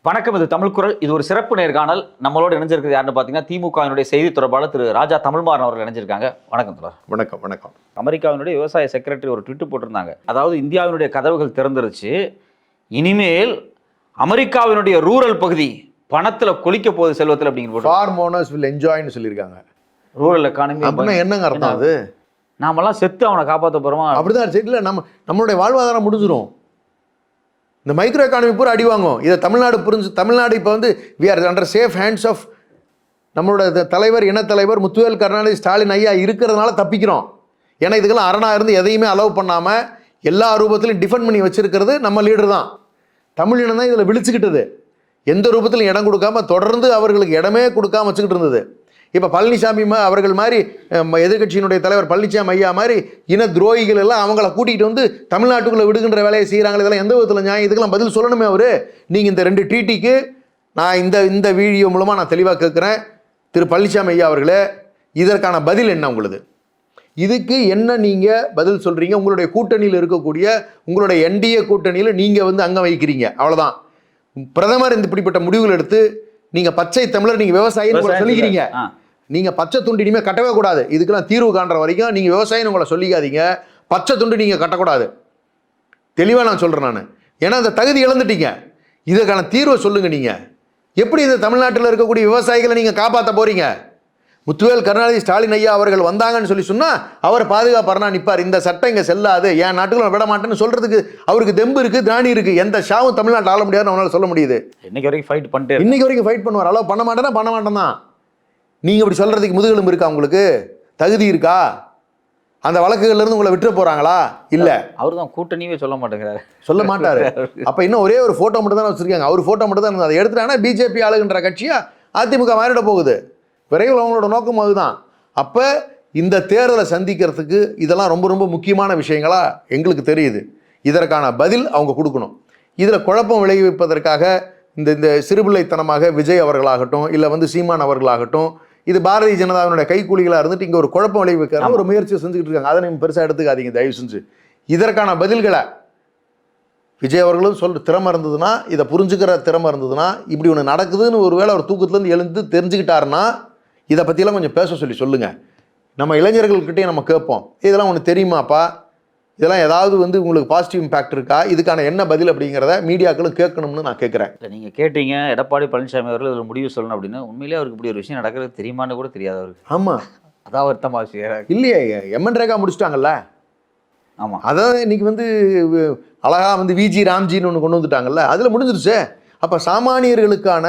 வணக்கம். இது தமிழ் குரல். இது ஒரு சிறப்பு நேர்காணல். நம்மளோட இணைஞ்சிருக்கிறது யாருன்னு பார்த்தீங்கன்னா, திமுகவினுடைய செய்தி தொடர்பாளர் திரு ராஜா தமிழ்மாறன் அவர்கள் இணைஞ்சிருக்காங்க. வணக்கம் தொடர். வணக்கம். வணக்கம். அமெரிக்காவினுடைய விவசாய செக்ரட்டரி ஒரு ட்விட் போட்டிருந்தாங்க. அதாவது இந்தியாவினுடைய கதவுகள் திறந்துருச்சு, இனிமேல் அமெரிக்காவினுடைய ரூரல் பகுதி பணத்துல கொளிக்க போகுது செல்வத்தில் அப்படிங்கிற ஃபார்ம் ஓனர்ஸ் வில் என்ஜாய்னு சொல்லியிருக்காங்க. ரூரல் எக்கானமி அப்படின்னா என்னங்க அர்த்தம்? அது நாமெல்லாம் செத்து அவனை காப்பாற்ற போறோமா? அப்படிதான் இல்லை, நம்மளுடைய வாழ்வாதாரம் முடிஞ்சிடும். இந்த மைக்ரோ எக்கானமி பூரா அடி வாங்கும். இதை தமிழ்நாடு இப்போ வந்து we are under safe hands of நம்மளோட தலைவர், இனத்தலைவர் முத்துவேல் கருணாநிதி ஸ்டாலின் ஐயா இருக்கிறதுனால தப்பிக்கிறோம். ஏன்னா இதுக்கெல்லாம் அரணா இருந்து எதையுமே அலோவ் பண்ணாமல் எல்லா ரூபத்திலையும் டிஃபெண்ட் பண்ணி வச்சிருக்கிறது நம்ம லீடர் தான். தமிழ் இனம் தான் இதில் விழிச்சுக்கிட்டது. எந்த ரூபத்திலும் இடம் கொடுக்காம தொடர்ந்து அவர்களுக்கு இடமே கொடுக்காம வச்சுக்கிட்டு இருந்தது. இப்போ பழனிசாமி அவர்கள் மாதிரி எதிர்கட்சியினுடைய தலைவர் பழனிசாமி ஐயா மாதிரி இன துரோகிகள் எல்லாம் அவங்கள கூட்டிகிட்டு வந்து தமிழ்நாட்டுக்குள்ளே விடுகின்ற வேலையை செய்கிறாங்க. இதெல்லாம் எந்த விதத்தில் நியாயம்? இதுக்கெல்லாம் பதில் சொல்லணுமே அவர். நீங்கள் இந்த 2 ட்ரீட்டிக்கு நான் இந்த வீடியோ மூலமாக நான் தெளிவாக கேட்குறேன். திரு பழனிசாமி ஐயா அவர்களே, இதற்கான பதில் என்ன உங்களுது? இதுக்கு என்ன நீங்கள் பதில் சொல்கிறீங்க? உங்களுடைய கூட்டணியில் இருக்கக்கூடிய உங்களுடைய என்டிஏ கூட்டணியில் நீங்கள் வந்து அங்கே வைக்கிறீங்க, அவ்வளோதான். பிரதமர் இந்த இப்படிப்பட்ட முடிவுகள் எடுத்து நீங்கள் பச்சை தமிழர், நீங்கள் விவசாயின்னு சொல்லிக்கிறீங்க. நீங்கள் பச்சை துண்டு இனிமேல் கட்டவே கூடாது. இதுக்கெல்லாம் தீர்வு காண்ற வரைக்கும் நீங்கள் விவசாயின்னு உங்களை சொல்லிக்காதீங்க. பச்சை துண்டு நீங்கள் கட்டக்கூடாது. தெளிவாக நான் சொல்கிறேன் நான். ஏன்னா அந்த தகுதி இழந்துட்டீங்க. இதற்கான தீர்வை சொல்லுங்கள். நீங்கள் எப்படி இந்த தமிழ்நாட்டில் இருக்கக்கூடிய விவசாயிகளை நீங்கள் காப்பாற்ற போகிறீங்க? முத்துவேல் கருணாநிதி ஸ்டாலின் ஐயா அவர்கள் வந்தாங்கன்னு சொன்னால் அவர் பாதுகாப்பறனா நிற்பார். இந்த சட்டம் இங்கே செல்லாது, என் நாட்டுக்குள்ள விட மாட்டேன்னு சொல்கிறதுக்கு அவருக்கு தெம்பு இருக்குது, திராணி இருக்குது. எந்த ஷாவும் தமிழ்நாட்டில் ஆள முடியாதுன்னு அவனால் சொல்ல முடியுது. இன்னைக்கு வரைக்கும் ஃபைட் பண்ணிட்டு இன்னைக்கு வரைக்கும் ஃபைட் பண்ணுவார். அளவு பண்ண மாட்டேன்னா பண்ண மாட்டேன் தான். நீங்கள் இப்படி சொல்கிறதுக்கு முதுகெலும்பு இருக்கா? உங்களுக்கு தகுதி இருக்கா? அந்த வழக்குகள்லேருந்து உங்களை விட்டுற போகிறாங்களா? இல்லை, அவர் தான் கூட்டணியே சொல்ல மாட்டேங்கிறாரு, சொல்ல மாட்டார். அப்போ இன்னும் ஒரே ஒரு ஃபோட்டோ மட்டும் தான் வச்சுருக்காங்க. அவர் ஃபோட்டோ மட்டும் தான் இருந்தது. அதை எடுத்துட்டாங்கன்னா பிஜேபி ஆளுகின்ற கட்சியாக அதிமுக மாறிட போகுது. விரைவில் அவங்களோட நோக்கம் அதுதான். அப்போ இந்த தேர்தலை சந்திக்கிறதுக்கு இதெல்லாம் ரொம்ப ரொம்ப முக்கியமான விஷயங்களாக எங்களுக்கு தெரியுது. இதற்கான பதில் அவங்க கொடுக்கணும். இதில் குழப்பம் விளைவிப்பதற்காக இந்த சிறுபிள்ளைத்தனமாக விஜய் அவர்களாகட்டும், இல்லை வந்து சீமான் அவர்களாகட்டும், இது பாரதிய ஜனதாவினுடைய கைக்கூலிகளாக இருந்துட்டு இங்கே ஒரு குழப்பம் விளைவிக்கிற ஒரு முயற்சியை செஞ்சுக்கிட்டு இருக்காங்க. அதை நீங்கள் பெருசாக எடுத்துக்காதீங்க தயவு செஞ்சு. இதற்கான பதில்களை விஜய் அவர்களும் திறமை இருந்ததுன்னா, இதை புரிஞ்சுக்கிற திறமை இருந்ததுன்னா, இப்படி ஒன்று நடக்குதுன்னு ஒரு வேளை அவர் தூக்கத்துலேருந்து எழுந்து தெரிஞ்சுக்கிட்டாருன்னா இதை பற்றிலாம் கொஞ்சம் பேச சொல்லுங்கள். நம்ம இளைஞர்கள்கிட்டே நம்ம கேட்போம், இதெல்லாம் ஒன்று தெரியுமாப்பா, இதெல்லாம் ஏதாவது வந்து உங்களுக்கு பாசிட்டிவ் இம்பேக்ட் இருக்கா, இதுக்கான என்ன பதில் அப்படிங்கிறத மீடியாக்களும் கேட்கணும்னு நான் கேட்குறேன். இல்லை, நீங்கள் கேட்டீங்க எடப்பாடி பழனிசாமி அவர்கள் இதில் முடிவு சொல்லணும் அப்படின்னு. உண்மையிலேயே அவருக்கு இப்படி ஒரு விஷயம் நடக்கிறது தெரியுமான்னு கூட தெரியாது அவருக்கு. ஆமாம், அதான் வருத்தமாக விஷயம் இல்லையே. எம்என் ரேகா முடிச்சிட்டாங்கல்ல. ஆமாம், அதான் இன்னைக்கு வந்து அழகாக வந்து விஜி ராம்ஜின்னு ஒன்று கொண்டு வந்துட்டாங்கல்ல, அதில் முடிஞ்சிருச்சு. அப்போ சாமானியர்களுக்கான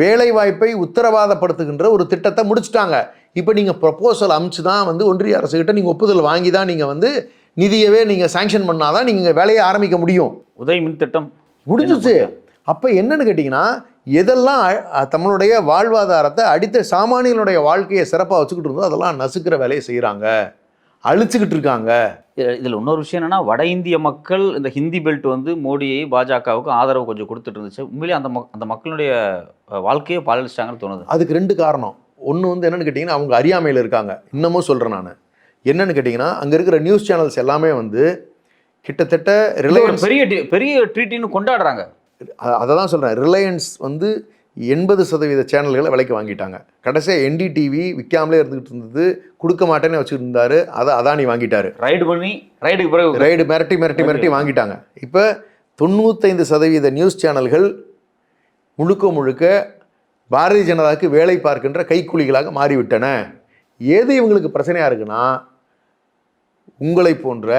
வேலை வாய்ப்பை உத்தரவாதப்படுத்துகின்ற ஒரு திட்டத்தை முடிச்சுட்டாங்க. இப்போ நீங்கள் ப்ரொப்போசல் அனுப்பிச்சு தான் வந்து ஒன்றிய அரசுகிட்ட நீங்கள் ஒப்புதல் வாங்கி தான் நீங்கள் வந்து நிதியவே நீங்கள் சாங்ஷன் பண்ணாதான் நீங்கள் வேலையை ஆரம்பிக்க முடியும். உதய மின் திட்டம் முடிஞ்சிச்சு. அப்போ என்னன்னு கேட்டிங்கன்னா, எதெல்லாம் தமிழுடைய வாழ்வாதாரத்தை அடித்த சாமானியனுடைய வாழ்க்கையை சிறப்பாக வச்சுக்கிட்டு இருந்தோம் அதெல்லாம் நசுக்கிற வேலையை செய்கிறாங்க, அழிச்சுக்கிட்டு இருக்காங்க. இதில் இன்னொரு விஷயம் என்னன்னா, வட இந்திய மக்கள் இந்த ஹிந்தி பெல்ட் வந்து மோடியை பாஜகவுக்கு ஆதரவு கொஞ்சம் கொடுத்துட்டு இருந்துச்சு. உண்மையிலேயே அந்த மக்களுடைய வாழ்க்கையை பாலிச்சிட்டாங்கன்னு தோணுது. அதுக்கு 2 காரணம். ஒன்று வந்து என்னென்னு கேட்டிங்கன்னா, அவங்க அறியாமையில் இருக்காங்க. இன்னமும் சொல்கிறேன் நான். என்னென்னு கேட்டிங்கன்னா, அங்கே இருக்கிற நியூஸ் சேனல்ஸ் எல்லாமே வந்து கிட்டத்தட்ட ரிலையன்ஸ் பெரிய ட்ரீட்டின்னு கொண்டாடுறாங்க. அதை தான் சொல்கிறேன். ரிலையன்ஸ் வந்து 80% சேனல்களை விலைக்கு வாங்கிட்டாங்க. கடைசியாக NDTV விற்காமலே இருந்துகிட்டு இருந்தது, கொடுக்க மாட்டேன்னு வச்சுட்டு இருந்தார். அதை அதானி வாங்கிட்டார். ரைடு மிரட்டி வாங்கிட்டாங்க. இப்போ 95% நியூஸ் சேனல்கள் முழுக்க பாரதிய ஜனதாவுக்கு வேலை பார்க்கின்ற கைக்கூலிகளாக மாறிவிட்டன. ஏது இவங்களுக்கு பிரச்சனையாக இருக்குன்னா, உங்களை போன்ற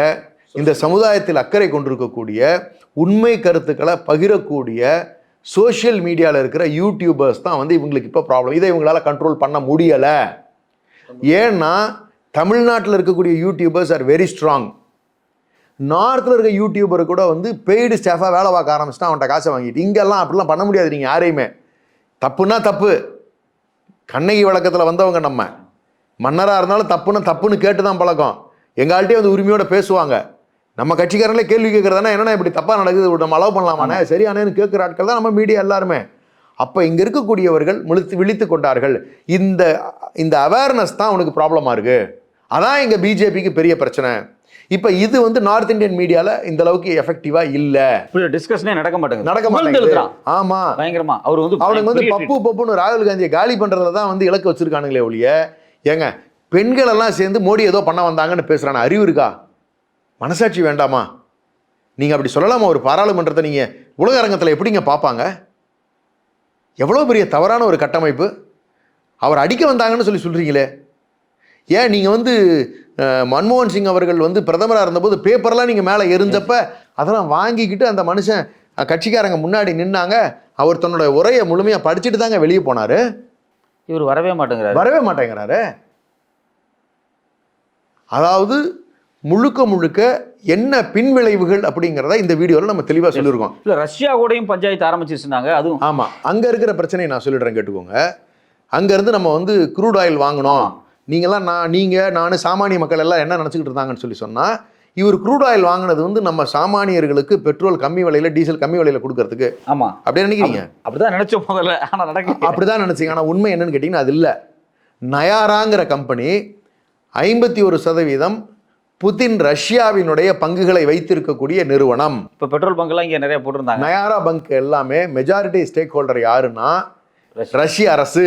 இந்த சமுதாயத்தில் அக்கறை கொண்டிருக்கக்கூடிய உண்மை கருத்துக்களை பகிரக்கூடிய சோஷியல் மீடியாவில் இருக்கிற யூடியூபர்ஸ் தான் வந்து இவங்களுக்கு இப்போ ப்ராப்ளம். இதை இவங்களால் கண்ட்ரோல் பண்ண முடியலை. ஏன்னா தமிழ்நாட்டில் இருக்கக்கூடிய யூடியூபர்ஸ் ஆர் வெரி ஸ்ட்ராங். நார்த்தில் இருக்க யூடியூபர் கூட வந்து பெய்டு ஸ்டாஃபாக வேலை பார்க்க ஆரம்பிச்சுட்டா அவன்கிட்ட காசை வாங்கிட்டு. இங்கெல்லாம் அப்படிலாம் பண்ண முடியாது. நீங்கள் யாரையுமே தப்புன்னா தப்பு. கண்ணகி வழக்கத்தில் வந்தவங்க நம்ம மன்னராக இருந்தாலும் தப்புன்னு கேட்டு தான் பழக்கம். எங்கள்கிட்டே வந்து உரிமையோடு பேசுவாங்க. நம்ம கட்சிக்காரங்களே கேள்வி கேட்குறதுனா என்னென்னா இப்படி தப்பாக நடக்குது, நம்ம அலோவ் பண்ணலாமானே, சரியானேன்னு கேட்குற ஆட்கள் தான் நம்ம மீடியா எல்லாருமே. அப்போ இங்கே இருக்கக்கூடியவர்கள் விழித்து கொண்டார்கள். இந்த அவேர்னஸ் தான் அவனுக்கு ப்ராப்ளமாக இருக்குது. அதான் எங்கள் பிஜேபிக்கு பெரிய பிரச்சனை. இப்போ இது வந்து நார்த் இந்தியன் மீடியால இந்த அளவுக்கு எஃபெக்டிவா இல்ல. டிஸ்கஷனே நடக்க நடக்க மாட்டேங்குது. மாட்டேங்குது. ஆமா, பயங்கரமா அவர் வந்து அவனுக்கு வந்து பப்புன்னு ராகுல் காந்தியை காலி பண்றதுல தான் வந்து இலக்கு வச்சிருக்கானுங்களே ஒழிய, ஏங்க பெண்கள் எல்லாம் சேர்ந்து மோடி ஏதோ பண்ண வந்தாங்கன்னு பேசுறான அறிவு இருக்கா? மனசாட்சி வேண்டாமா? நீங்க அப்படி சொல்லலாமா? ஒரு பாராளுமன்றத்தை நீங்க உலக அரங்கத்தில் எப்படிங்க பார்ப்பாங்க? எவ்வளோ பெரிய தவறான ஒரு கட்டமைப்பு. அவர் அடிக்க வந்தாங்கன்னு சொல்றீங்களே. ஏன் நீங்கள் வந்து மன்மோகன் சிங் அவர்கள் வந்து பிரதமராக இருந்தபோது பேப்பர்லாம் நீங்கள் மேலே எரிஞ்சப்ப அதெல்லாம் வாங்கிக்கிட்டு அந்த மனுஷன் கட்சிக்காரங்க முன்னாடி நின்னாங்க. அவர் தன்னோட உரையை முழுமையாக படிச்சுட்டு தாங்க வெளியே போனார். இவர் வரவே மாட்டேங்கிறாரு. அதாவது முழுக்க என்ன பின்விளைவுகள் அப்படிங்கிறத இந்த வீடியோவில் நம்ம தெளிவாக சொல்லியிருக்கோம். இல்லை, ரஷ்யா கூடயும் பஞ்சாயத்து ஆரம்பிச்சிருந்தாங்க. அதுவும் ஆமாம், அங்கே இருக்கிற பிரச்சனையை நான் சொல்லிடுறேன், கேட்டுக்கோங்க. அங்கேருந்து நம்ம வந்து க்ரூட் ஆயில் வாங்கணும், நீங்களாம் நான் சாமானிய மக்கள் எல்லாம் என்ன நினச்சிக்கிட்டு இருந்தாங்கன்னு சொன்னால், இவர் க்ரூட் ஆயில் வாங்கினது வந்து நம்ம சாமானியர்களுக்கு பெட்ரோல் கம்மி விலையில், டீசல் கம்மி விலையில் கொடுக்கறதுக்கு. ஆமாம், அப்படி நினைக்கிறீங்க? அப்படிதான் நினைச்சோம் முதல்ல, ஆனால் நடக்க அப்படிதான் நினச்சிங்க. ஆனால் உண்மை என்னன்னு கேட்டிங்கன்னா அது இல்லை. நயாராங்கிற கம்பெனி 51% புதின் ரஷ்யாவினுடைய பங்குகளை வைத்திருக்கக்கூடிய நிறுவனம். இப்போ பெட்ரோல் பங்க்லாம் இங்கே நிறைய போட்டிருந்தாங்க. நயாரா பங்க் எல்லாமே மெஜாரிட்டி ஸ்டேக் ஹோல்டர் யாருன்னா ரஷ்ய அரசு.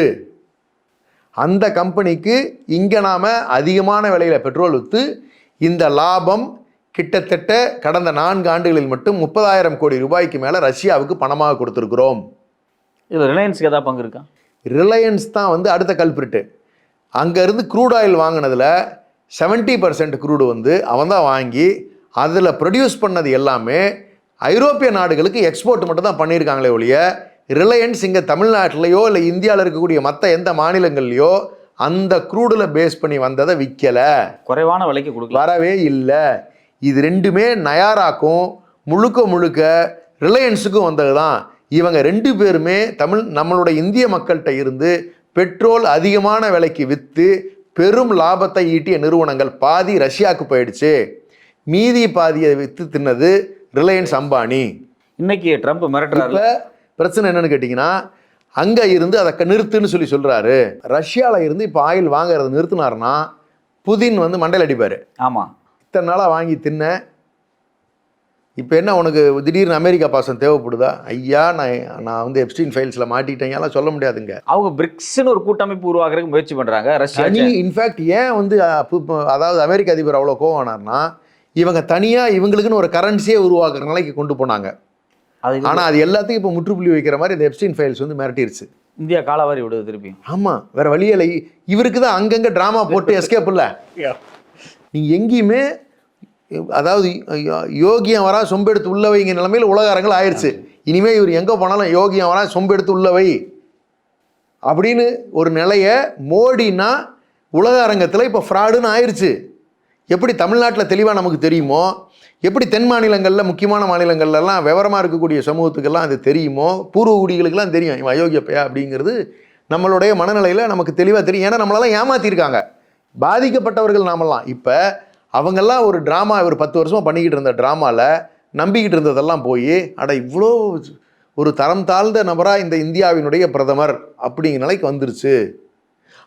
அந்த கம்பெனிக்கு இங்கே நாம் அதிகமான விலையில் பெட்ரோல் விற்று இந்த லாபம் கிட்டத்தட்ட கடந்த 4 ஆண்டுகளில் மட்டும் 30,000 கோடி ரூபாய்க்கு மேலே ரஷ்யாவுக்கு பணமாக கொடுத்துருக்குறோம். இதில் ரிலையன்ஸுக்கு ஏதாவது பங்கு இருக்கா? ரிலையன்ஸ் தான் வந்து அடுத்த கல்பிரிட்டு. அங்கேருந்து க்ரூட் ஆயில் வாங்கினதில் 70% க்ரூடு வந்து அவன் தான் வாங்கி அதில் ப்ரொடியூஸ் பண்ணது எல்லாமே ஐரோப்பிய நாடுகளுக்கு எக்ஸ்போர்ட் மட்டும் தான் பண்ணியிருக்காங்களே ஒழிய, ரிலையன்ஸ் இங்கே தமிழ்நாட்டிலையோ இல்லை இந்தியாவில் இருக்கக்கூடிய மற்ற எந்த மாநிலங்கள்லையோ அந்த க்ரூடில் பேஸ் பண்ணி வந்ததை விற்கலை, குறைவான விலைக்கு கொடுக்கல, வரவே இல்லை. இது ரெண்டுமே நயாராக்கும் முழுக்க ரிலையன்ஸுக்கும் வந்தது தான். இவங்க 2 பேருமே நம்மளுடைய இந்திய மக்கள்கிட்ட இருந்து பெட்ரோல் அதிகமான விலைக்கு விற்று பெரும் லாபத்தை ஈட்டிய நிறுவனங்கள். பாதி ரஷ்யாவுக்கு போயிடுச்சு, மீதி பாதியை விற்று தின்னது ரிலையன்ஸ் அம்பானி. இன்னைக்கு ட்ரம்ப் மிரட்டுறாரு. பிரச்சனை என்னன்னு கேட்டிங்கன்னா, அங்கே இருந்து அதை நிறுத்துன்னு சொல்கிறாரு. ரஷ்யாவில் இருந்து இப்போ ஆயில் வாங்குறது நிறுத்தினாருன்னா புதின் வந்து மண்டையில் அடிப்பார். ஆமாம், இத்தனை நாளாக வாங்கி தின்ன, இப்போ என்ன உனக்கு திடீர்னு அமெரிக்கா பாசம் தேவைப்படுதா? ஐயா, நான் வந்து எப்ஸ்டீன் ஃபைல்ஸில் மாட்டிட்டேங்கலாம் சொல்ல முடியாதுங்க. அவங்க பிரிக்ஸ்னு ஒரு கூட்டமைப்பு உருவாக்குறதுக்கு முயற்சி பண்ணுறாங்க ரஷ்யா. இன்ஃபேக்ட் ஏன் வந்து அதாவது அமெரிக்க அதிபர் அவ்வளோ கோவம் ஆனார்னா, இவங்க தனியாக இவங்களுக்குன்னு ஒரு கரன்சியே உருவாக்குற நிலைக்கு கொண்டு போனாங்க. ஆனால் அது எல்லாத்தையும் இப்போ முற்றுப்புள்ளி வைக்கிற மாதிரி இந்த எப்ஸ்டீன் ஃபைல்ஸ் வந்து மிரட்டிருச்சு. இந்தியா காலவாரி விடுது திருப்பி. ஆமாம், வேறு வழியில்லை. இவருக்கு தான் அங்கங்கே ட்ராமா போட்டு எஸ்கேப் இல்லை. நீங்கள் எங்கேயுமே அதாவது யோகியம் வரா சொம்பெடுத்து உள்ளவைங்க நிலைமையில் உலக அரங்கில் ஆயிடுச்சு. இனிமேல் இவர் எங்கே போனாலும் யோகியம் வரா சொம்பெடுத்து உள்ளவை அப்படின்னு ஒரு நிலையை மோடினா உலக அரங்கத்தில் இப்போ ஃப்ராடுன்னு ஆயிடுச்சு. எப்படி தமிழ்நாட்டில் தெளிவாக நமக்கு தெரியுமோ, எப்படி தென் மாநிலங்களில் முக்கியமான மாநிலங்கள்லாம் விவரமாக இருக்கக்கூடிய சமூகத்துக்கெல்லாம் அது தெரியுமோ, பூர்வ குடிகளுக்கெல்லாம் தெரியும் இவன் அயோக்கிய பையா அப்படிங்கிறது நம்மளுடைய மனநிலையில் நமக்கு தெளிவாக தெரியும். ஏன்னா நம்மளெல்லாம் ஏமாற்றிருக்காங்க, பாதிக்கப்பட்டவர்கள் நாமெல்லாம். இப்போ அவங்கெல்லாம் ஒரு ட்ராமா ஒரு 10 வருஷமாக பண்ணிக்கிட்டு இருந்த ட்ராமாவில் நம்பிக்கிட்டு இருந்ததெல்லாம் போய் அட இவ்வளோ ஒரு தரம் தாழ்ந்த நபராக இந்த இந்தியாவினுடைய பிரதமர் அப்படிங்கிற நிலைக்கு வந்துருச்சு.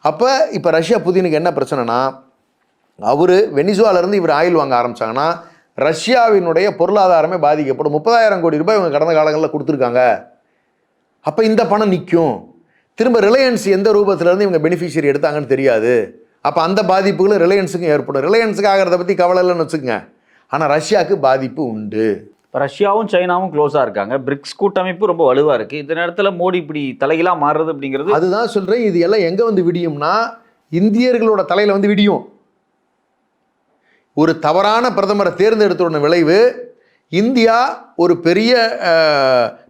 அப்போ இப்போ ரஷ்யா புதினுக்கு என்ன பிரச்சனைனா, அவர் வெனிசுவாலேருந்து இவர் ஆயில் வாங்க ஆரம்பித்தாங்கன்னா ரஷ்யாவினுடைய பொருளாதாரமே பாதிக்கப்படும். 30,000 கோடி ரூபாய் இவங்க கடந்த காலங்களில் கொடுத்துருக்காங்க. அப்போ இந்த பணம் நிற்கும். திரும்ப ரிலையன்ஸ் எந்த ரூபத்திலேருந்து இவங்க பெனிஃபிஷியரி எடுத்தாங்கன்னு தெரியாது. அப்போ அந்த பாதிப்புகளும் ரிலையன்ஸுக்கும் ஏற்படும். ரிலையன்ஸுக்கு ஆகிறத பற்றி கவலை இல்லைன்னு வச்சுக்கோங்க, ஆனால் ரஷ்யாவுக்கு பாதிப்பு உண்டு. இப்போ ரஷ்யாவும் சைனாவும் க்ளோஸாக இருக்காங்க, பிரிக்ஸ் கூட்டமைப்பு ரொம்ப வலுவாக இருக்குது. இந்த நேரத்தில் மோடி இப்படி தலைகளாக மாறுறது அப்படிங்கிறது, அதுதான் சொல்கிறேன். இது எல்லாம் எங்கே வந்து விடியும்னா இந்தியர்களோட தலையில் வந்து விடியும். ஒரு தவறான பிரதமரை தேர்ந்தெடுத்தோட விளைவு இந்தியா ஒரு பெரிய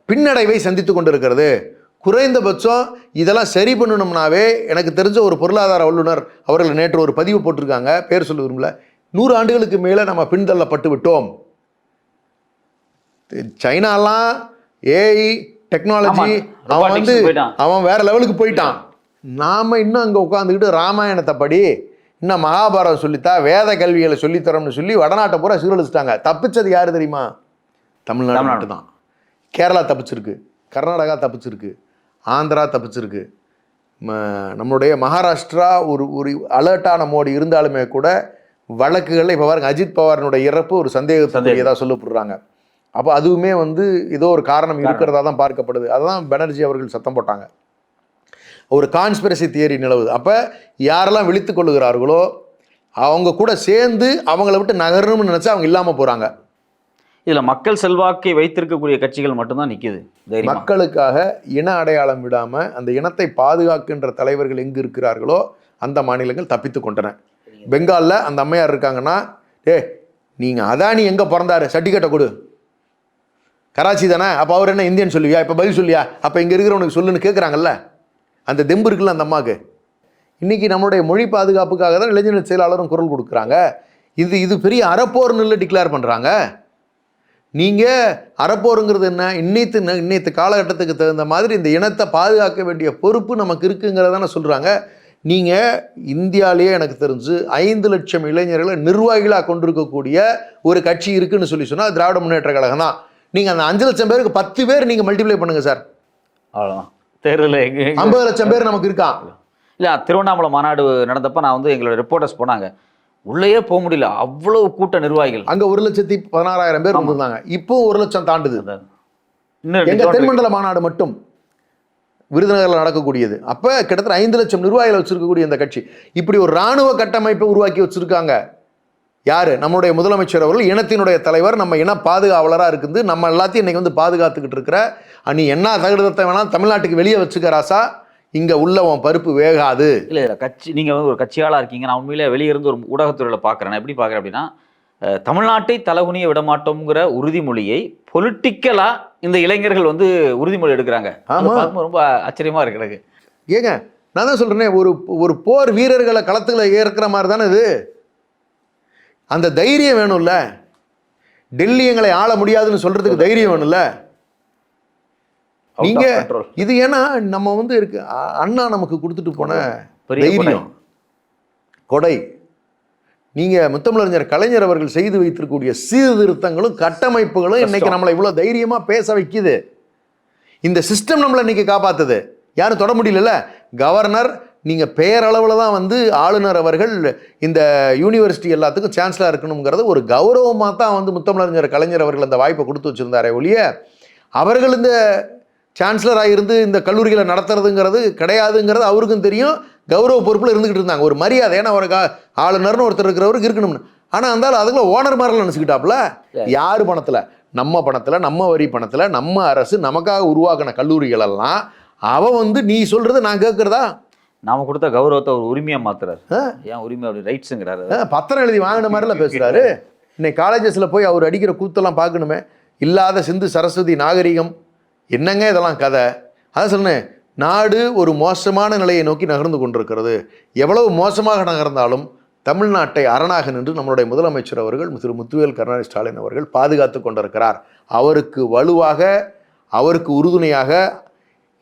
பின்னடைவை சந்தித்து கொண்டிருக்கிறது. குறைந்தபட்சம் இதெல்லாம் சரி பண்ணணும்னாவே எனக்கு தெரிஞ்ச ஒரு பொருளாதார வல்லுநர் அவர்கள் நேற்று ஒரு பதிவு போட்டிருக்காங்க, பேர் சொல்ல விரும்பல, 100 ஆண்டுகளுக்கு மேலே நம்ம பின்தள்ளப்பட்டு விட்டோம். சைனாலாம் ஏஐ டெக்னாலஜி அவன் வந்து அவன் வேற லெவலுக்கு போயிட்டான். நாம் இன்னும் அங்கே உட்காந்துக்கிட்டு ராமாயணத்தை படி, இன்னும் மகாபாரதம் சொல்லித்தா, வேத கல்விகளை சொல்லித்தரோம்னு சொல்லி வடநாட்டை பூரா சீரழிச்சிட்டாங்க. தப்பிச்சது யார் தெரியுமா? தமிழ்நாடு மட்டும் தான். கேரளா தப்பிச்சிருக்கு, கர்நாடகா தப்பிச்சிருக்கு, ஆந்திரா தப்பிச்சிருக்கு. நம்மளுடைய மகாராஷ்டிரா ஒரு அலர்ட்டான மோடி இருந்தாலுமே கூட வழக்குகளில் இப்போ பாருங்க அஜித் பவாரினுடைய இறப்பு ஒரு சந்தேகத்துக்குரியதாக சொல்லப்படுறாங்க. அப்போ அதுவுமே வந்து ஏதோ ஒரு காரணம் இருக்கிறதா தான் பார்க்கப்படுது. அதுதான் பானர்ஜி அவர்கள் சத்தம் போட்டாங்க. ஒரு கான்ஸ்பிரசி தியரி நிலவுது. அப்போ யாரெல்லாம் விழித்து கொள்ளுகிறார்களோ அவங்க கூட சேர்ந்து அவங்கள விட்டு நகரணும்னு நினச்சா அவங்க இல்லாமல் போகிறாங்க. இதில் மக்கள் செல்வாக்கை வைத்திருக்கக்கூடிய கட்சிகள் மட்டும்தான் நிற்கிது. மக்களுக்காக இன அடையாளம் விடாமல் அந்த இனத்தை பாதுகாக்கின்ற தலைவர்கள் எங்கு இருக்கிறார்களோ அந்த மாநிலங்கள் தப்பித்து கொண்டன. பெங்காலில் அந்த அம்மையார் இருக்காங்கன்னா, நீங்கள் அதானி எங்கே பிறந்தாரு, சர்டிஃபிகேட்டை கொடு. கராச்சி தானே, அப்போ அவர் என்ன இந்தியன் சொல்லுவியா, இப்போ பதில் சொல்லியா, அப்போ இங்கே இருக்கிறவனுக்கு சொல்லுன்னு கேட்குறாங்கல்ல. அந்த தெம்பு இருக்குல்ல அந்த அம்மாவுக்கு. இன்றைக்கி நம்மளுடைய மொழி பாதுகாப்புக்காக தான் இளைஞர் செயலாளரும் குரல் கொடுக்குறாங்க. இது பெரிய அறப்போர்னு இல்லை டிக்ளேர் பண்ணுறாங்க. நீங்கள் அறப்போருங்கிறது என்ன, இன்னைத்து காலகட்டத்துக்கு தகுந்த மாதிரி இந்த இனத்தை பாதுகாக்க வேண்டிய பொறுப்பு நமக்கு இருக்குங்கிறதான சொல்கிறாங்க. நீங்கள் இந்தியாவிலேயே எனக்கு தெரிஞ்சு 5 லட்சம் இளைஞர்களை நிர்வாகிகளாக கொண்டிருக்கக்கூடிய ஒரு கட்சி இருக்குன்னு சொன்னால் திராவிட முன்னேற்ற கழகம் தான். நீங்கள் அந்த 5 லட்சம் பேருக்கு 10 பேர் நீங்கள் மல்டிப்ளை பண்ணுங்கள் சார், அவ்வளோதான். தேர்தல் 50 லட்சம் பேர் நமக்கு இருக்கான். இல்லை, திருவண்ணாமலை மாநாடு நடந்தப்போ நான் வந்து எங்களோட ரிப்போர்ட்டர்ஸ் போனாங்க, உள்ளேயே போக முடியல, அவ்வளவு கூட்ட நிர்வாகிகள். அங்கே 1,16,000 பேர் வந்திருந்தாங்க. இப்போ 1 லட்சம் தாண்டுது. எங்கள் தென்மண்டல மாநாடு மட்டும் விருதுநகரில் நடக்கக்கூடியது. அப்போ கிட்டத்தட்ட 5 லட்சம் நிர்வாகிகளை வச்சிருக்கக்கூடிய இந்த கட்சி இப்படி ஒரு இராணுவ கட்டமைப்பை உருவாக்கி வச்சிருக்காங்க. யாரு? நம்முடைய முதலமைச்சர் அவர்கள், இனத்தினுடைய தலைவர், நம்ம இன பாதுகாவலராக இருக்குது. நம்ம எல்லாத்தையும் இன்னைக்கு வந்து பாதுகாத்துக்கிட்டு இருக்கிற நீ என்ன தகுடத்தை வேணாலும் தமிழ்நாட்டுக்கு வெளியே வச்சுக்க ராசா, இங்கே உள்ளவன் பருப்பு வேகாது. இல்லை கட்சி, நீங்கள் வந்து ஒரு கட்சியாளாக இருக்கீங்க. நான் உண்மையிலே வெளியே இருந்து ஒரு ஊடகத்துறையில் பார்க்குறேன். நான் எப்படி பார்க்குறேன் அப்படின்னா, தமிழ்நாட்டை தலகுனிய விடமாட்டோங்கிற உறுதிமொழியை பொலிட்டிக்கலாக இந்த இளைஞர்கள் வந்து உறுதிமொழி எடுக்கிறாங்க. ரொம்ப ஆச்சரியமாக இருக்கு எனக்கு. ஏங்க நான் தான் சொல்கிறேனே, ஒரு போர் வீரர்களை களத்தில் ஏற்கிற மாதிரி தானே இது. அந்த தைரியம் வேணும்ல. டெல்லி எங்களை ஆள முடியாதுன்னு சொல்கிறதுக்கு தைரியம் வேணும்ல. நீங்கள் இது ஏன்னா நம்ம வந்து இருக்கு அண்ணா நமக்கு கொடுத்துட்டு போன தைரியம், கொடை. நீங்கள் முத்தமிழறிஞர் கலைஞர் அவர்கள் செய்து வைத்திருக்கக்கூடிய சீர்திருத்தங்களும் கட்டமைப்புகளும் இன்னைக்கு நம்மளை இவ்வளோ தைரியமாக பேச வைக்குது. இந்த சிஸ்டம் நம்மளை இன்னைக்கு காப்பாற்றுது. யாரும் தொட முடியல. கவர்னர் நீங்கள் பேரளவில் தான் வந்து ஆளுநர் அவர்கள் இந்த யூனிவர்சிட்டி எல்லாத்துக்கும் சான்சலராக இருக்கணுங்கிறது ஒரு கௌரவமாக தான் வந்து முத்தமிழறிஞர் கலைஞர் அவர்கள் அந்த வாய்ப்பை கொடுத்து வச்சுருந்தாரே ஒழிய அவர்கள் இந்த சான்சலராக இருந்து இந்த கல்லூரிகளை நடத்துறதுங்கிறது கிடையாதுங்கிறது அவருக்கும் தெரியும். கௌரவ பொறுப்பில் இருந்துக்கிட்டு இருந்தாங்க. ஒரு மரியாதை, ஏன்னா ஒரு ஆளுநர்னு ஒருத்தர் இருக்கிறவருக்கு இருக்கணும்னு. ஆனால் இருந்தாலும் அதுக்குள்ள ஓனர் மாதிரிலாம் நினச்சிக்கிட்டாப்புல. யார் பணத்தில்? நம்ம பணத்தில், நம்ம வரி பணத்தில், நம்ம அரசு நமக்காக உருவாக்கின கல்லூரிகள் எல்லாம் அவன் வந்து நீ சொல்கிறது நான் கேட்குறதா? நாம கொடுத்த கௌரவத்தை ஒரு உரிமையாக மாத்துறாரு. ஏன் உரிமை அப்படி ரைட்ஸுங்கிறாரு. பத்திரம் எழுதி வாங்கின மாதிரிலாம் பேசுகிறாரு. இன்னைக்கு காலேஜஸில் போய் அவர் அடிக்கிற கூத்தெல்லாம் பார்க்கணுமே. இல்லாத சிந்து சரஸ்வதி நாகரிகம் என்னங்க இதெல்லாம் கதை. அதான் சொன்னேன், நாடு ஒரு மோசமான நிலையை நோக்கி நகர்ந்து கொண்டிருக்கிறது. எவ்வளவு மோசமாக நகர்ந்தாலும் தமிழ்நாட்டை அரணாக நின்று நம்மளுடைய முதலமைச்சர் அவர்கள் திரு முத்துவேல் கருணாநிதி ஸ்டாலின் அவர்கள் பாதுகாத்து கொண்டிருக்கிறார். அவருக்கு வலுவாக, அவருக்கு உறுதுணையாக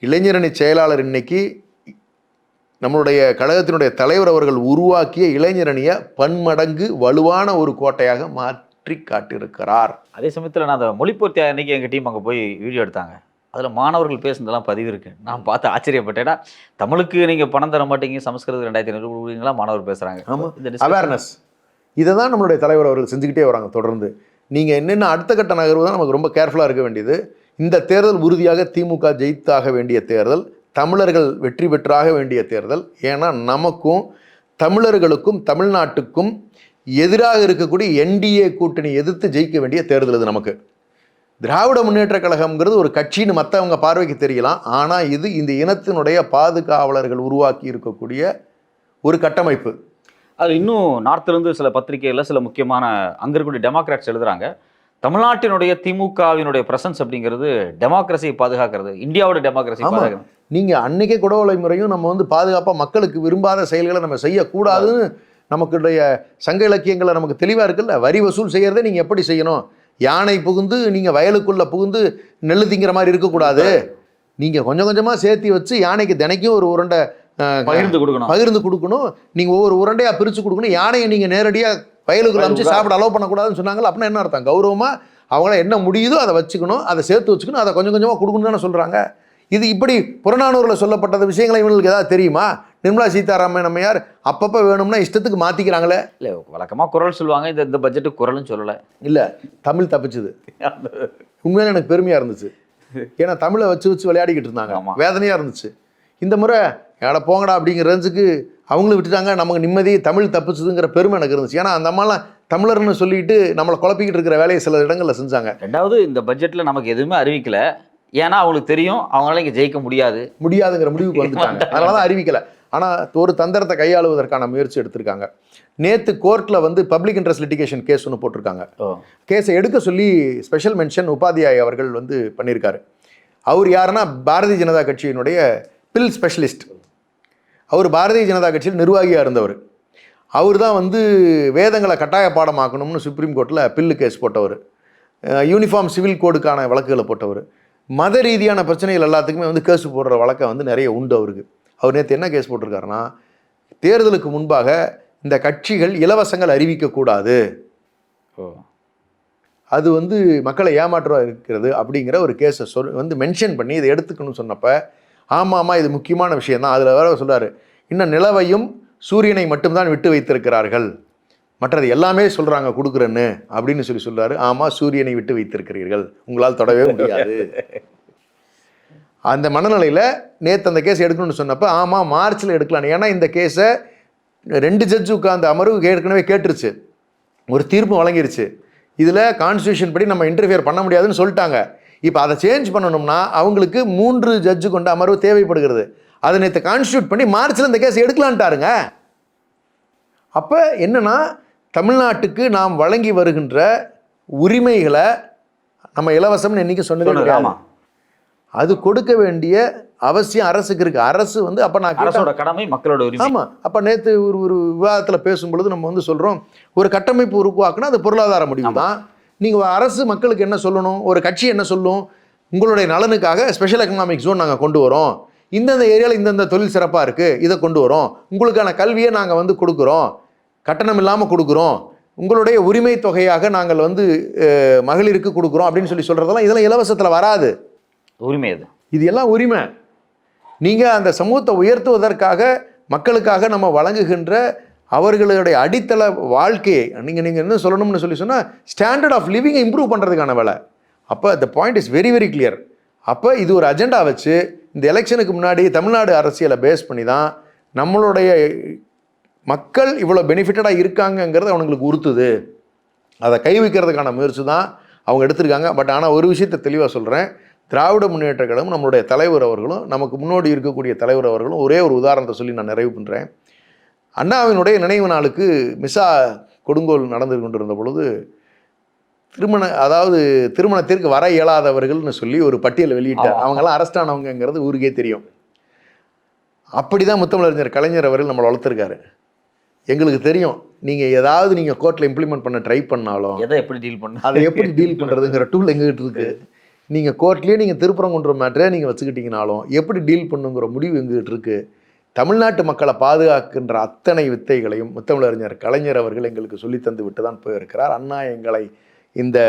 இளைஞரணி செயலாளர் இன்னைக்கு நம்மளுடைய கழகத்தினுடைய தலைவர் அவர்கள் உருவாக்கிய இளைஞரணியை பன்மடங்கு வலுவான ஒரு கோட்டையாக மாற்றி காட்டியிருக்கிறார். அதே சமயத்தில் நான் அந்த மொழிப்போர்த்தி அன்னைக்கு எங்கள் டீம் அங்கே போய் வீடியோ எடுத்தாங்க. அதில் மாணவர்கள் பேசுனதெல்லாம் பதிவு இருக்கு. நான் பார்த்து ஆச்சரியப்பட்டேன்னா, தமிழுக்கு நீங்கள் பணம் தர மாட்டீங்க, சமஸ்கிருதம் 2500 கொடுக்குறீங்களா, மாணவர் பேசுகிறாங்க. ஆமாம், அவேர்னஸ். இதை தான் நம்மளுடைய தலைவர் அவர்கள் செஞ்சுக்கிட்டே வராங்க தொடர்ந்து. நீங்கள் என்னென்ன அடுத்த கட்ட நகர்வு தான் நமக்கு ரொம்ப கேர்ஃபுல்லாக இருக்க வேண்டியது. இந்த தேர்தல் உறுதியாக திமுக ஜெயித்தாக வேண்டிய தேர்தல், தமிழர்கள் வெற்றி பெற்றாக வேண்டிய தேர்தல். ஏன்னா நமக்கும் தமிழர்களுக்கும் தமிழ்நாட்டுக்கும் எதிராக இருக்கக்கூடிய என்டிஏ கூட்டணி எதிர்த்து ஜெயிக்க வேண்டிய தேர்தல் இது. நமக்கு திராவிட முன்னேற்ற கழகம்ங்கிறது ஒரு கட்சின்னு மற்றவங்க பார்வைக்கு தெரியலாம். ஆனால் இது இந்த இனத்தினுடைய பாதுகாவலர்கள் உருவாக்கி இருக்கக்கூடிய ஒரு கட்டமைப்பு. அது இன்னும் நார்த்திலிருந்து சில பத்திரிகைகளில் சில முக்கியமான அங்கே இருக்கக்கூடிய டெமோக்ராட்ஸ் எழுதுறாங்க, தமிழ்நாட்டினுடைய திமுகவினுடைய பிரசன்ஸ் அப்படிங்கிறது டெமோக்ரஸியை பாதுகாக்கிறது, இந்தியாவோட டெமோக்ரஸி பாதுகாக்கிறது. நீங்கள் அன்னைக்கே குடவலை முறையும் நம்ம வந்து பாதுகாப்பாக மக்களுக்கு விரும்பாத செயல்களை நம்ம செய்யக்கூடாதுன்னு நமக்குடைய சங்க இலக்கியங்களை நமக்கு தெளிவாக இருக்குல்ல. வரி வசூல் செய்கிறதே நீங்கள் எப்படி செய்யணும்? யானை புகுந்து நீங்கள் வயலுக்குள்ளே புகுந்து நெல் திங்கிற மாதிரி இருக்கக்கூடாது. நீங்கள் கொஞ்சம் கொஞ்சமாக சேர்த்து வச்சு யானைக்கு தினைக்கும் ஒரு உருண்டை பகிர்ந்து கொடுக்கணும். நீங்கள் ஒவ்வொரு உருண்டையாக பிரித்து கொடுக்கணும். யானையை நீங்கள் நேரடியாக வயலுக்குள்ள அமைச்சு சாப்பிட அலோவ் பண்ணக்கூடாதுன்னு சொன்னாங்களா? அப்படின்னா என்ன அர்த்தம்? கௌரவமாக அவங்கள என்ன முடியுதோ அதை வச்சுக்கணும், அதை சேர்த்து வச்சுக்கணும், அதை கொஞ்சம் கொஞ்சமாக கொடுக்கணும்னு தானே சொல்கிறாங்க. இது இப்படி புறநானூரில் சொல்லப்பட்டது விஷயங்களை இவங்களுக்கு ஏதாவது தெரியுமா? நிர்மலா சீதாராமன் அம்மையார் அப்பப்போ வேணும்னா இஷ்டத்துக்கு மாற்றிக்கிறாங்களே. இல்லை வழக்கமாக குரல் சொல்லுவாங்க, இந்த பட்ஜெட்டுக்கு குரல்னு சொல்லலை. இல்லை, தமிழ் தப்பிச்சுது. உண்மையில எனக்கு பெருமையாக இருந்துச்சு. ஏன்னா தமிழை வச்சு வச்சு விளையாடிக்கிட்டு இருந்தாங்க, வேதனையாக இருந்துச்சு. இந்த முறை எடை போங்கடா அப்படிங்கிற ரேஞ்சுக்கு அவங்களும் விட்டுட்டாங்க, நமக்கு நிம்மதி, தமிழ் தப்பிச்சுதுங்கிற பெருமை எனக்கு இருந்துச்சு. ஏன்னா அந்த அம்மாலாம் தமிழர்னு சொல்லிட்டு நம்மளை குழப்பிக்கிட்டு இருக்கிற வேலையை சில இடங்களில் செஞ்சாங்க. ரெண்டாவது இந்த பட்ஜெட்டில் நமக்கு எதுவுமே அறிவிக்கலை, ஏன்னா அவங்களுக்கு தெரியும் அவங்களால இங்கே ஜெயிக்க முடியாதுங்கிற முடிவுக்கு வந்துட்டாங்க. அதனால தான் அறிவிக்கலை. ஆனால் ஒரு தந்திரத்தை கையாளுவதற்கான முயற்சி எடுத்திருக்காங்க. நேற்று கோர்ட்டில் வந்து பப்ளிக் இன்ட்ரெஸ்ட் லிட்டிகேஷன் கேஸ் ஒன்று போட்டிருக்காங்க. கேஸை எடுக்க சொல்லி ஸ்பெஷல் மென்ஷன் உபாத்தியாய் அவர்கள் வந்து பண்ணியிருக்காரு. அவர் யாருன்னா பாரதிய ஜனதா கட்சியினுடைய பில் ஸ்பெஷலிஸ்ட். அவர் பாரதிய ஜனதா கட்சியில் நிர்வாகியாக இருந்தவர். அவர் தான் வந்து வேதங்களை கட்டாய பாடமாக்கணும்னு சுப்ரீம் கோர்ட்டில் பில்லு கேஸ் போட்டவர். யூனிஃபார்ம் சிவில் கோடுக்கான வழக்குகளை போட்டவர். மத ரீதியான பிரச்சனைகள் எல்லாத்துக்குமே வந்து கேஸ் போடுற வழக்கம் வந்து நிறைய உண்டு அவருக்கு. அவர் நேற்று என்ன கேஸ் போட்டிருக்காருன்னா, தேர்தலுக்கு முன்பாக இந்த கட்சிகள் இலவசங்கள் அறிவிக்கக்கூடாது, அது வந்து மக்களை ஏமாற்றுவா இருக்கிறது அப்படிங்கிற ஒரு கேஸை வந்து மென்ஷன் பண்ணி இதை எடுத்துக்கணும்னு சொன்னப்போ, ஆமாம் இது முக்கியமான விஷயம் தான். அதில் வேற சொல்கிறாரு, இன்னும் நிலவையும் சூரியனை மட்டும்தான் விட்டு வைத்திருக்கிறார்கள், மற்றது எல்லாமே சொல்கிறாங்க கொடுக்குறேன்னு அப்படின்னு சொல்கிறாரு. ஆமாம், சூரியனை விட்டு வைத்திருக்கிறீர்கள், உங்களால் தொடவே முடியாது. அந்த மனநிலையில் நேற்று அந்த கேஸ் எடுக்கணும்னு சொன்னப்போ, ஆமாம் மார்ச்சில் எடுக்கலாம். ஏன்னா இந்த கேஸை 2 ஜட்ஜு உட்கார்ந்த அமர்வு ஏற்கனவே கேட்டுருச்சு, ஒரு தீர்ப்பு வழங்கிருச்சு. இதில் கான்ஸ்டியூஷன் படி நம்ம இன்டர்ஃபியர் பண்ண முடியாதுன்னு சொல்லிட்டாங்க. இப்போ அதை சேஞ்ச் பண்ணணும்னா அவங்களுக்கு 3 ஜட்ஜு கொண்ட அமர்வு தேவைப்படுகிறது. அதை நேற்று கான்ஸ்டியூட் பண்ணி மார்ச்சில் இந்த கேஸ் எடுக்கலான்ட்டாருங்க. அப்போ என்னன்னா, தமிழ்நாட்டுக்கு நாம் வழங்கி வருகின்ற உரிமைகளை நம்ம இலவசம்னு என்னைக்கு சொன்னதே கிடையாது. அது கொடுக்க வேண்டிய அவசியம் அரசுக்கு இருக்கு. அரசு வந்து அப்போ நான் அரசோட கடமை மக்களோட உரிமை. ஆமாம், அப்போ நேற்று ஒரு விவாதத்தில் பேசும்பொழுது நம்ம வந்து சொல்கிறோம், ஒரு கட்டமைப்பு உருவாக்குனா அது பொருளாதார முடிவு தான். நீங்கள் அரசு மக்களுக்கு என்ன சொல்லணும், ஒரு கட்சி என்ன சொல்லும், உங்களுடைய நலனுக்காக ஸ்பெஷல் எக்கனாமிக் ஜோன் நாங்கள் கொண்டு வரோம், இந்தந்த ஏரியாவில் இந்தந்த தொழில் சிறப்பாக இருக்குது, இதை கொண்டு வரோம், உங்களுக்கான கல்வியை நாங்கள் வந்து கொடுக்குறோம், கட்டணம் இல்லாமல் கொடுக்குறோம், உங்களுடைய உரிமை தொகையாக நாங்கள் வந்து மகளிருக்கு கொடுக்குறோம் அப்படின்னு சொல்கிறதெல்லாம் இதெல்லாம் இலவசத்தில் வராது. உரிமை இது எல்லாம் உரிமை. நீங்கள் அந்த சமூகத்தை உயர்த்துவதற்காக மக்களுக்காக நம்ம வழங்குகின்ற அவர்களுடைய அடித்தள வாழ்க்கையை நீங்கள் என்ன சொல்லணும்னு சொன்னால் ஸ்டாண்டர்ட் ஆஃப் லிவிங்கை இம்ப்ரூவ் பண்ணுறதுக்கான வேலை. அப்போ the point is very very clear. அப்போ இது ஒரு அஜெண்டா வச்சு இந்த எலெக்ஷனுக்கு முன்னாடி தமிழ்நாடு அரசியலை பேஸ் பண்ணி தான் நம்மளுடைய மக்கள் இவ்வளோ பெனிஃபிட்டடாக இருக்காங்கங்கிறது அவங்களுக்கு உறுத்துது. அதை கை வைக்கிறதுக்கான முயற்சி தான் அவங்க எடுத்திருக்காங்க. பட் ஆனால் ஒரு விஷயத்தை தெளிவாக சொல்கிறேன், திராவிட முன்னேற்ற கழகம் நம்மளுடைய தலைவர் அவர்களும் நமக்கு முன்னோடி இருக்கக்கூடிய தலைவர் அவர்களும் ஒரே ஒரு உதாரணத்தை சொல்லி நான் நிறைவு பண்ணுறேன். அண்ணாவினுடைய நினைவு நாளுக்கு மிசா கொடுங்கோல் நடந்து கொண்டிருந்த பொழுது திருமணத்திற்கு வர இயலாதவர்கள்னு சொல்லி ஒரு பட்டியலை வெளியிட்டார். அவங்கெல்லாம் அரெஸ்ட் ஆனவங்கிறது ஊருக்கே தெரியும். அப்படி தான் முத்தமிழறிஞர் கலைஞர் அவர்கள் நம்மளை வளர்த்துருக்காரு. எங்களுக்கு தெரியும், நீங்கள் கோர்ட்டில் இம்ப்ளிமெண்ட் பண்ண ட்ரை பண்ணாலும் அதை எப்படி டீல் பண்ணுறதுங்கிற டூல் எங்ககிட்ட இருக்குது. நீங்கள் கோர்ட்லேயே நீங்கள் திருப்பரங்குன்ற மேட்டரே நீங்கள் வச்சுக்கிட்டீங்கனாலும் எப்படி டீல் பண்ணுங்கிற முடிவு எங்ககிட்ட இருக்குது. தமிழ்நாட்டு மக்களை பாதுகாக்கின்ற அத்தனை வித்தைகளையும் முத்தமிழறிஞர் கலைஞர் அவர்கள் எங்களுக்கு சொல்லி தந்து விட்டு தான் போயிருக்கிறார். அண்ணா எங்களை இந்த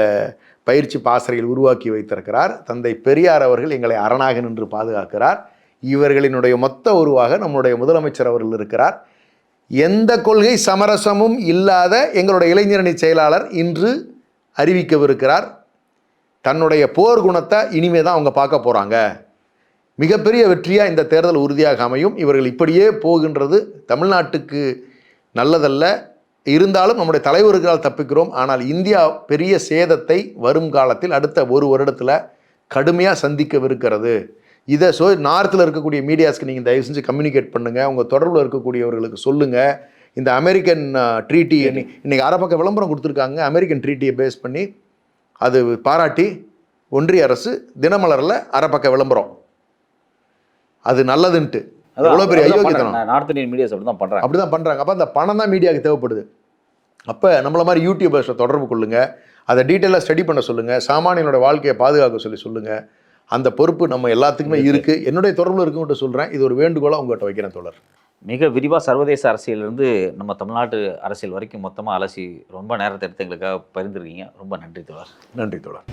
பயிற்சி பாசறையில் உருவாக்கி வைத்திருக்கிறார். தந்தை பெரியார் அவர்கள் எங்களை அரணாக நின்று பாதுகாக்கிறார். இவர்களினுடைய மொத்த உருவாக நம்முடைய முதலமைச்சர் அவர்கள் இருக்கிறார். எந்த கொள்கை சமரசமும் இல்லாத எங்களுடைய இளைஞரணி செயலாளர் இன்று அறிவிக்கவிருக்கிறார். தன்னுடைய போர் குணத்தை இனிமே தான் அவங்க பார்க்க போகிறாங்க. மிகப்பெரிய வெற்றியாக இந்த தேர்தல் உறுதியாக அமையும். இவர்கள் இப்படியே போகின்றது தமிழ்நாட்டுக்கு நல்லதல்ல. இருந்தாலும் நம்முடைய தலைவர்களால் தப்பிக்கிறோம். ஆனால் இந்தியா பெரிய சேதத்தை வரும் காலத்தில் அடுத்த ஒரு வருடத்தில் கடுமையாக சந்திக்கவிருக்கிறது. இதை நார்த்தில் இருக்கக்கூடிய மீடியாஸ்க்கு நீங்கள் தயவு செஞ்சு கம்யூனிகேட் பண்ணுங்கள். உங்கள் தொடர்பில் இருக்கக்கூடியவர்களுக்கு சொல்லுங்கள். இந்த அமெரிக்கன் ட்ரீட்டி இன்றைக்கி அரைப்பக்க விளம்பரம் கொடுத்துருக்காங்க. அமெரிக்கன் ட்ரீட்டியை பேஸ் பண்ணி அது பாராட்டி ஒன்றிய அரசு தினமலரில் அரைப்பக்க விளம்பரம், அது நல்லதுன்ட்டு. எவ்வளோ பெரிய ஐயோக்கியத்தனம். நார்த் இந்தியன் மீடியாஸ் அப்படி தான் பண்ணுறாங்க. அப்போ அந்த பணம் தான் மீடியாவுக்கு தேவைப்படுது. அப்போ நம்மள மாதிரி யூடியூபர்ஸை தொடர்பு கொள்ளுங்கள், அதை டீட்டெயிலாக ஸ்டடி பண்ண சொல்லுங்கள், சாமானியனோட வாழ்க்கையை பாதுகாக்க சொல்லுங்கள். அந்த பொறுப்பு நம்ம எல்லாத்துக்குமே இருக்குது. என்னுடைய தொடர்பில் இருக்குங்கிட்ட சொல்கிறேன். இது ஒரு வேண்டுகோளாக உங்கள்கிட்ட வைக்கிறேன் தோழர். மிக விரிவாக சர்வதேச அரசியலிருந்து நம்ம தமிழ்நாட்டு அரசியல் வரைக்கும் மொத்தமாக அலசி ரொம்ப நேரத்தை எடுத்து எங்களுக்காக பரிந்துருக்கீங்க. ரொம்ப நன்றி தோழர். நன்றி தோழர்.